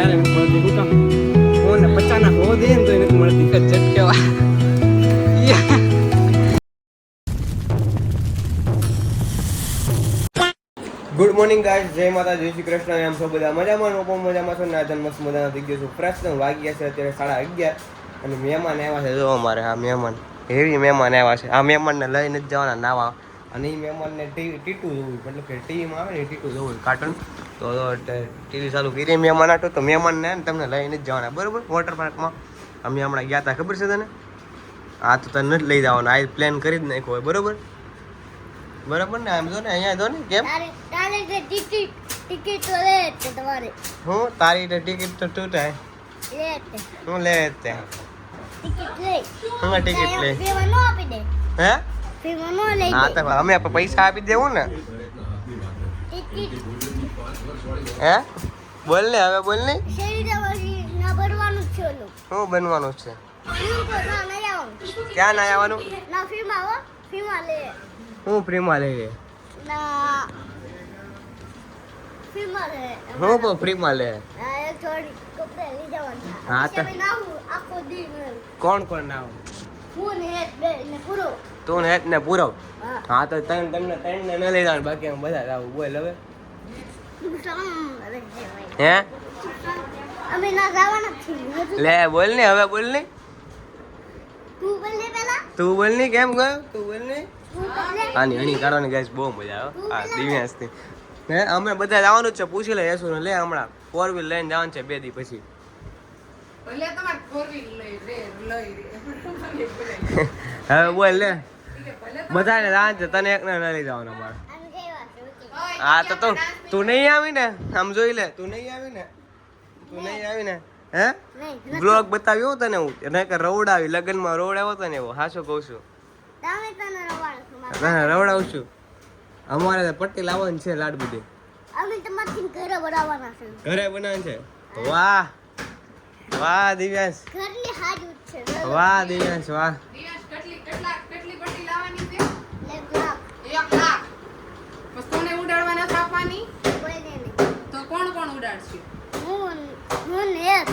ક્યારે નથી મળતી હું કામ ફોન 50 ના હો દે ને તો નથી મળતી ઝટકેવા ગુડ મોર્નિંગ ગાઈસ, જય માતા, જય શ્રી કૃષ્ણ. એમ છો બધા મજામાં? હું પણ મજામાં છું ને આજે મસ્ત મજાના થઈ ગયો છું ફ્રેશ. વાગ્યા છે અત્યારે 11:30 અને મહેમાન આવ્યા છે. જો અમારે આ મહેમાન હેવી મહેમાન આવ્યા છે. આ મહેમાનને લઈને જ જવાના નાવા અને એ મહેમાનને ટીટું જોવું, મતલબ કે ટીવીમાં આવે ને ટીટું જોવું કાર્ટૂન, તો ટીવી ચાલુ કરી મહેમાન હતું તો મહેમાનને તમને લઈને જ જવાના બરાબર. વોટર પાર્કમાં અમે હમણાં ગયા હતા, ખબર છે તને? આ તો તને નથી લઈ જવાના, આ પ્લાન કરી જ નાખ્યો હોય બરાબર બરાબર ને? આમ જો ને અહીંયા જો ને કેમ ટિકિટ તો લે છે તમારે. હું તારી ટિકિટ તો તૂટે લે હું લે તે ટિકિટ લે. હું ટિકિટ લે ફીમાં નો આપી દે. હે ફીમાં નો લઈ હા દે. તો અમે પૈસા આપી દેવું ને. ટિકિટ હે બોલ ને, હવે બોલ ને શેરી દેવાની ના ભરવાનું છે ઓલું. શું બનવાનું છે? ફી કો ના નહીં આવવાનું. ક્યાં ના આવવાનું? ના ફીમાં હો, ફીમાં લે. હું ફ્રીમાં લઈ લે ના ફીમાં લે. હું પણ ફ્રીમાં લે. આ એક થોડી કપડે લઈ જવાના. હા તો પછી ના હું આખો દી કોણ કોણ ના આવે? હું ને એક બે ને પૂરો. તું ને હેત ને પૂરવ. હા હા તો તમને ત્રણને ન લઈ જવાનું, બાકી અમે બધા આવું. બોલ હવે. હે અમે ના જવાના છીએ. લે બોલ ને, હવે બોલ ને. તું બોલ લે પેલા. તું બોલ ને, કેમ ગયો તું બોલ ને. તું બોલ લે. આની હણી કાઢવાની ગાઈસ બહુ મજા આવે. હા દિવ્યાસથી હે અમે બધા જવાનું જ છે. પૂછી લે યસુ લે, હમણાં 4 વ્હીલ લઈને જવાનું છે 2 દી પછી. ભલે તમારે 4 વ્હીલ લઈ હવે બોલ લે. ભલે બધાને જવાનું છે, તને એકને ન લઈ જવાનું અમારે. આમ કેવા છે ઓકે. હા તો તું નહીં આવી ને, આમ જોઈ લે. તું નહીં આવી ને, તું નહીં આવી ને હે નહીં બ્લોગ બતાવ્યો તને હું એને કે રવડાવી લગ્નમાં રવડાવ્યો તને એવો હાચું કહું છું. તમે તને રવાડો છો મારા. તને રવડાવું છું. અમારે તો પટ્ટી લાવવાની છે લાડ બધી. અમે તમારથી ઘરે બનાવવાના છે. ઘરે બનાવવાની છે. વાહ વાહ દિવ્યાંશ, ઘરની હાજુ છે. વાહ દિવ્યાંશ વાહ. દિવસ કેટલી પટ્ટી લાવવાની છે? 1 લાખ 1 લાખ. બસ કોને ઉડાડવાના છે આપવાની? કોઈને નહીં. તો કોણ કોણ ઉડાડશે? હું ને એક.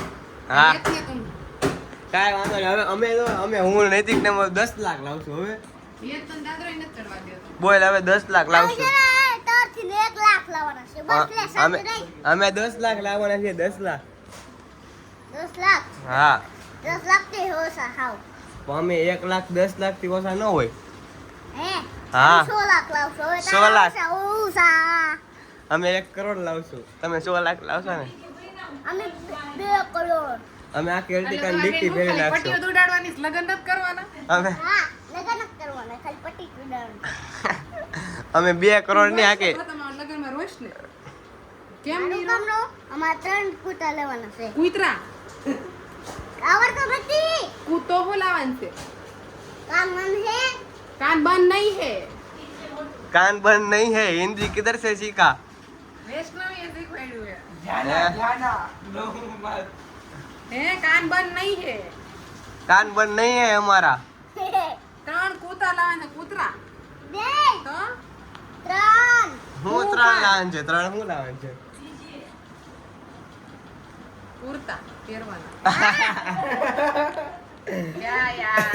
હા એકને તું. કાંઈ વાંધો નહીં. હવે અમે હું નૈતિક ને 10 લાખ લાવશું. હવે એક તને દાદરો નથી ચડવા દેતો. બોલ, હવે 10 લાખ લાવશું. તારથી 1 લાખ લાવવાના છે. બસ લે અમે સાચું નહીં. અમે 10 લાખ લાવવાના છીએ. 10 લાખ 10 લાખ. હા 10 લાખ થી ઓછા હાવ. પણ અમે 1 લાખ 10 લાખ થી ઓછા ન હોય. હે હા. 6 લાખ લાવશો. હવે 6 લાખ. ઓછા. અમે 1 કરોડ લાવશું. તમે 6 લાખ લાવશો ને? અમે 2 કરોડ. અમે આખી એટલે અલ્ટિકાની તમારે ડીકી બેનનું ફેરવી ખાલી નાખશું. પટ્ટીઓ જ ઉડાડવાની છે, લગ્ન નથી કરવાના. અમે હા લગન જ કરવાના, ખાલી પટ્ટી જ ઉડાડવાની. અમે 2 કરોડ ની આકે તો તમારા લગ્નમાં રોઈશ ને. કેમ આનું નહીં કામ લો. અમારે 3 કૂતા લેવાના છે. કૂતરા આવડતો નથી. કૂતો બોલાવાનું છે. કામ મન હે. કાન બંધ નહીં હે. कान बंद नहीं है. हिंदी किधर से सीखा? વૈષ્ણવી એ શીખવાડ્યું હે. हैं? હે કાન બંધ નહીં હે. कान बंद नहीं है हमारा. 3 કૂતા લાવવાના. કૂતરા બે તો 3 હું 3 લાવન છે. 3 હું લાવન છે. કુર્તા પહેરવાના. क्या यार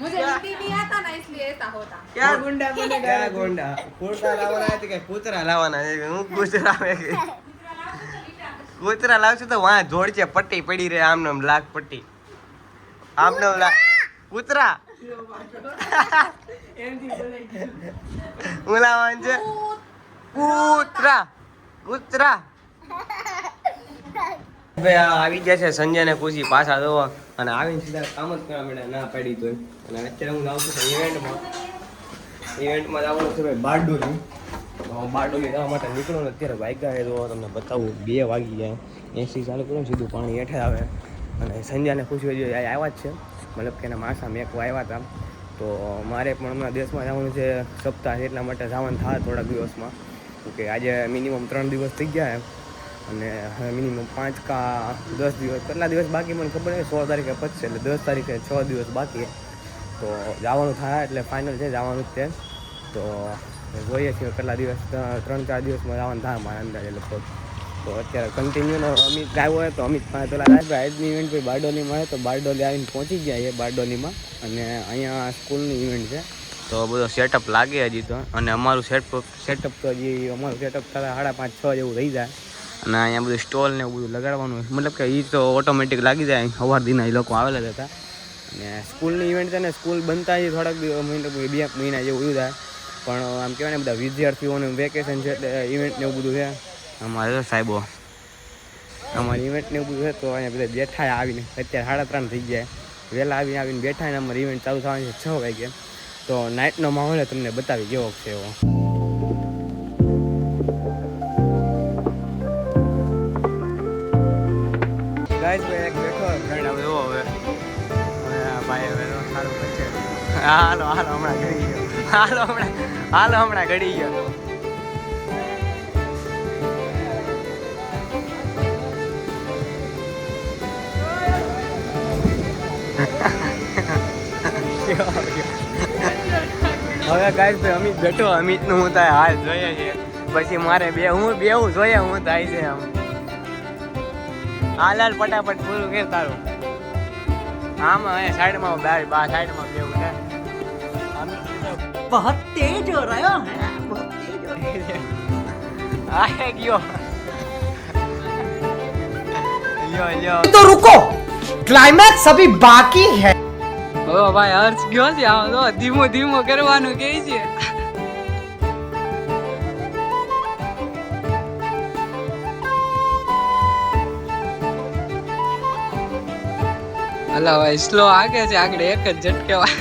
मुझे हिंदी नहीं आता ना इसलिए ऐसा होता. क्या गुंडा बनेगा? क्या गुंडा? कूतरा लावना है कि कूतरा लावना है? હું કૂતરા કૂતરા લાવશું તો વાં જોડ છે પટ્ટી પડી રહે આમને આમ લાખ પટ્ટી આમને આમ લાખ કૂતરા હું લાવવાનું છે કૂતરા કૂતરા. હવે આવી ગયા છે સંજય ને ખુશી પાછા જોવા અને આવીને સીધા કામ જ કરવા માંડ્યા. ના પાડી તો અને અત્યારે હું જાઉં છું ઇવેન્ટમાં જવાનું છે ભાઈ બારડોલી. બારડોલી જવા માટે નીકળો ને અત્યારે વાગ્યા છે તો તમને બતાવું 2 વાગી ગયા. એસી ચાલુ કરું સીધું પાણી હેઠે આવે અને સંજયને ખુશી હજી આવ્યા જ છે, મતલબ કે એના માસા મેકવા આવ્યા હતા. તો મારે પણ હમણાં દેશમાં જવાનું છે સપ્તાહ, એટલા માટે જવાનું થાય થોડાક દિવસમાં. કે આજે મિનિમમ 3 દિવસ થઈ ગયા એમ અને મિનિમમ 5 કા 10 દિવસ કેટલા દિવસ બાકી મને ખબર નહીં. 16 તારીખે પચશે એટલે 10 તારીખે 6 દિવસ બાકી. તો જવાનું થાય એટલે ફાઇનલ છે જવાનું જ છે. તો જોઈએ છીએ કેટલા દિવસ, 3-4 દિવસમાં જવાનું થાય મારા અંદાજે લગભગ. તો અત્યારે કન્ટિન્યુ અમિત આવ્યો હોય તો અમિત પાસે પેલા રાજભાઈ આજની ઇવેન્ટ ભાઈ બારડોલીમાં હોય તો બારડોલી આવીને પહોંચી ગયા છે બારડોલીમાં. અને અહીંયા સ્કૂલની ઇવેન્ટ છે તો બધો સેટઅપ લાગે હજી તો. અને અમારું સેટઅપ તો હજી અમારું સેટઅપ થતા 5:30-6 જેવું રહી જાય. અને અહીંયા બધું સ્ટોલ ને એવું બધું લગાડવાનું મતલબ કે એ તો ઓટોમેટિક લાગી જાય. સવાર દિના એ લોકો આવેલા જ હતા. અને સ્કૂલની ઇવેન્ટ છે ને સ્કૂલ બનતા જ થોડાક 2 મહિના જેવું થાય. પણ આમ કહેવાય ને બધા વિદ્યાર્થીઓને વેકેશન છે એટલે ઇવેન્ટ ને એવું બધું છે. અમારે તો સાહેબો અમારી ઇવેન્ટ ને એવું બધું છે તો અહીંયા બધા બેઠા આવીને અત્યારે 3:30 થઈ ગયા. વહેલા આવીને બેઠા ને અમારી ઇવેન્ટ ચાલુ થવાની છે 6 વાગે. તો નાઇટનો માહોલ તમને બતાવી કેવો છે એવો. ગાઈસ ભાઈ એક બેઠો ફ્રેન્ડ હવે એવો હવે ભાઈ હવે સારું છે. હાલો હમણાં ઘડી ગયો. હાલો હમણાં ઘડી ગયો. હવે ગાઈસ ભાઈ અમિત બેઠો. અમિતનું હું થાય હાલ જોઈએ છે. પછી મારે હું જોઈએ હું થાય છે આમ. હાલ ફટાફટ પૂરું કર તારું. આમાં અહીંયા સાઈડમાં સાઈડમાં બેવું છે. बहुत तेज हो रहा है बहुत तेज हो આ ગયો લ્યો तो रुको क्लाइमैक्स अभी बाकी है ઓ ભાઈ હર્ષ ગયો છે આમ તો ધીમો કરવાનું કે છે. અલા ભાઈ સ્લો આગે છે આગળ એક જ ઝટકેવા.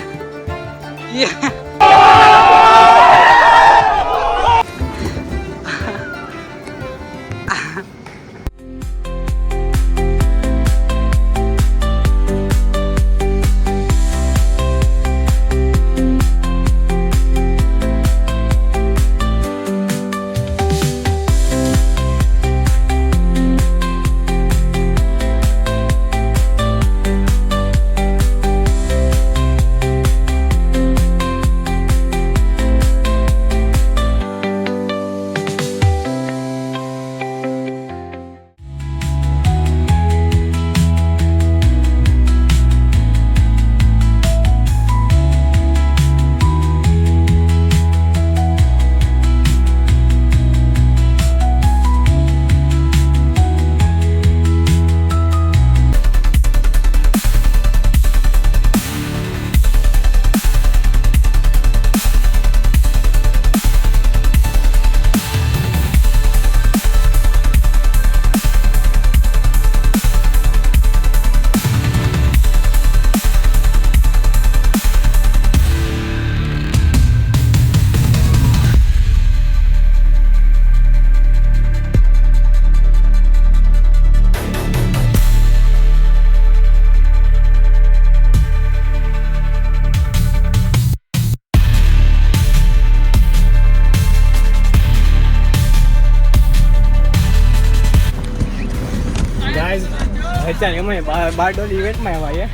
અત્યારે એમાં બારડોલી ઇવેન્ટમાં આવ્યા છે.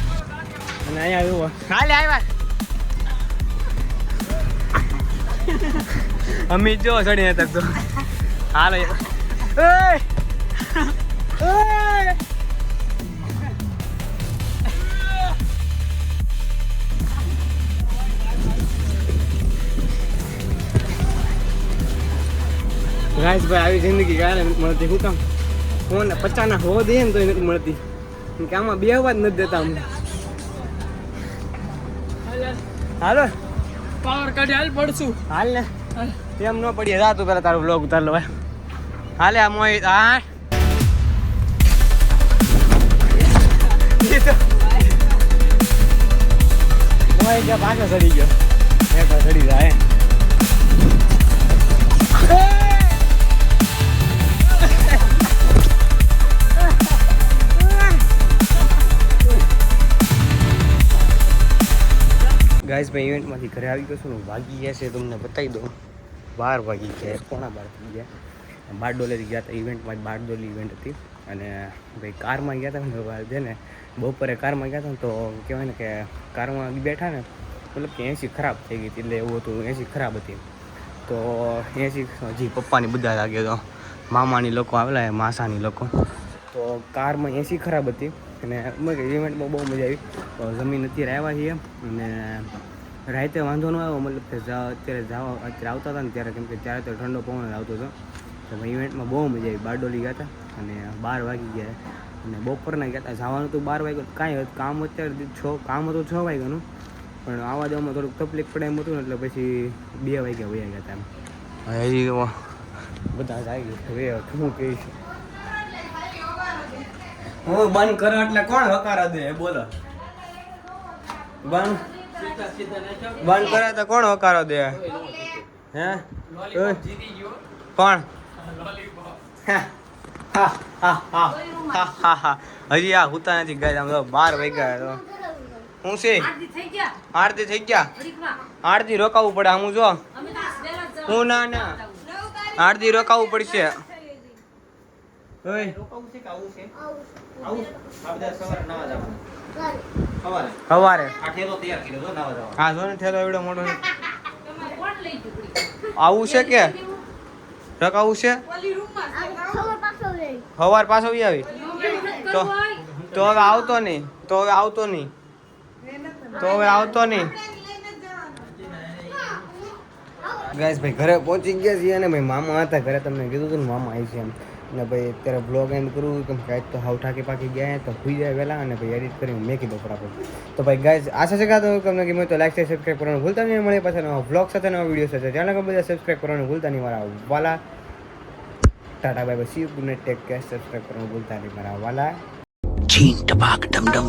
અને અહીંયા જુઓ હાલે આવ્યા અમિત જો ચડી તક તો હાલો ગાઈસ ભાઈ આવી જિંદગી કાલે મળતી હું કામ ફોન 50 ના હો દે ને તો નથી મળતી કે આમાં બે અવાજ નથી દેતા અમને. હાલો પાવર કાઢી હાલ પડશું. હાલ ને એમ ન પડીએ જા તું પેલા તારો બ્લોગ ઉતાર લો ભાઈ. હાલે આ મોહિત હા મોહિત જ્યાં પાછો ચડી ગયો એક ચડી જાય. ગાઈસ ભાઈ ઇવેન્ટમાંથી ઘરે આવી ગયો છું. વાગી ગયા છે તમને બતાવી દઉં 12 વાગી ગયા 11:15 થઈ ગયા. બારડોલીથી ગયા હતા ઇવેન્ટમાં. બારડોલી ઇવેન્ટ હતી અને ભાઈ કારમાં ગયા હતા ને છે ને બપોરે કારમાં ગયા હતા ને તો કહેવાય ને કે કારમાં બેઠા ને મતલબ કે એસી ખરાબ થઈ ગઈ હતી. એટલે એવું હતું એસી ખરાબ હતી તો એસી હજી પપ્પાની બધા લાગ્યો હતો મામાની લોકો આવેલા માસાની લોકો. તો કારમાં એસી ખરાબ હતી અને ઇવેન્ટમાં બહુ મજા આવી. તો જમીન અત્યારે આવ્યા છીએ અને રાતે વાંધો ન આવ્યો, મતલબ કે અત્યારે આવતા હતા ને ત્યારે, કેમ કે ત્યારે તો ઠંડો પવન જ આવતો હતો. તો ઇવેન્ટમાં બહુ મજા આવી. બારડોલી ગયા હતા અને 12 વાગી ગયા અને બપોરના ગયા હતા. જવાનું તો 12 વાગ્યું, કાંઈ કામ અત્યારે કામ હતું 6 વાગ્યાનું, પણ આવવા જવામાં થોડુંક તકલીફ પડે એમ હતું ને એટલે પછી 2 વાગ્યા વયા ગયા હતા એમ. હજી બધા જ આવી ગયું. શું કહીશ હું બંધ કરો એટલે કોણ હકારા દે બોલો? બંધ કરે તો કોણ હકારો દે? હે કોણ? હજી આ હુતા નથી ગાય. આમ તો 12 વાગ્યા તો શું છે? આરતી થઈ ગયા. આરતી રોકાવું પડે. આમ જો હું ના આરતી રોકાવું પડશે. સવારે હા જો ને થેલો એવડો મોટો આવું છે કે રકાવું છે? સવાર પાછો આવી તો હવે આવતો નહીં. ગાઈસ ભાઈ ઘરે પહોંચી ગયા છીએ અને ભાઈ મામા હતા ઘરે. તમને કીધું હતું ને મામા આવી છે એમ. અને ભાઈ અત્યારે બ્લોગ એન્ડ કરું કેમ કે આજ તો હાવ ઠાકી પાકી ગયા તો સુઈ જાય વહેલા અને ભાઈ એડિટ કરીને મેકી દો ફટાફટ. તો ભાઈ ગાઈસ આશા છે કે તમને ગમે તો લાઈક સબસ્ક્રાઈબ કરવાનું ભૂલતા નહીં. મળે પાછા નવા બ્લોગ સાથે નવા વિડીયો સાથે. ચેનલ બધા સબસ્ક્રાઈબ કરવાનું ભૂલતા નહીં મારા વાલા. Tata bye bye. C you. Good night. Take care. Subscribe કરવાનું ભૂલતા નહીં મારા વાલા. Ching tabak dum dum.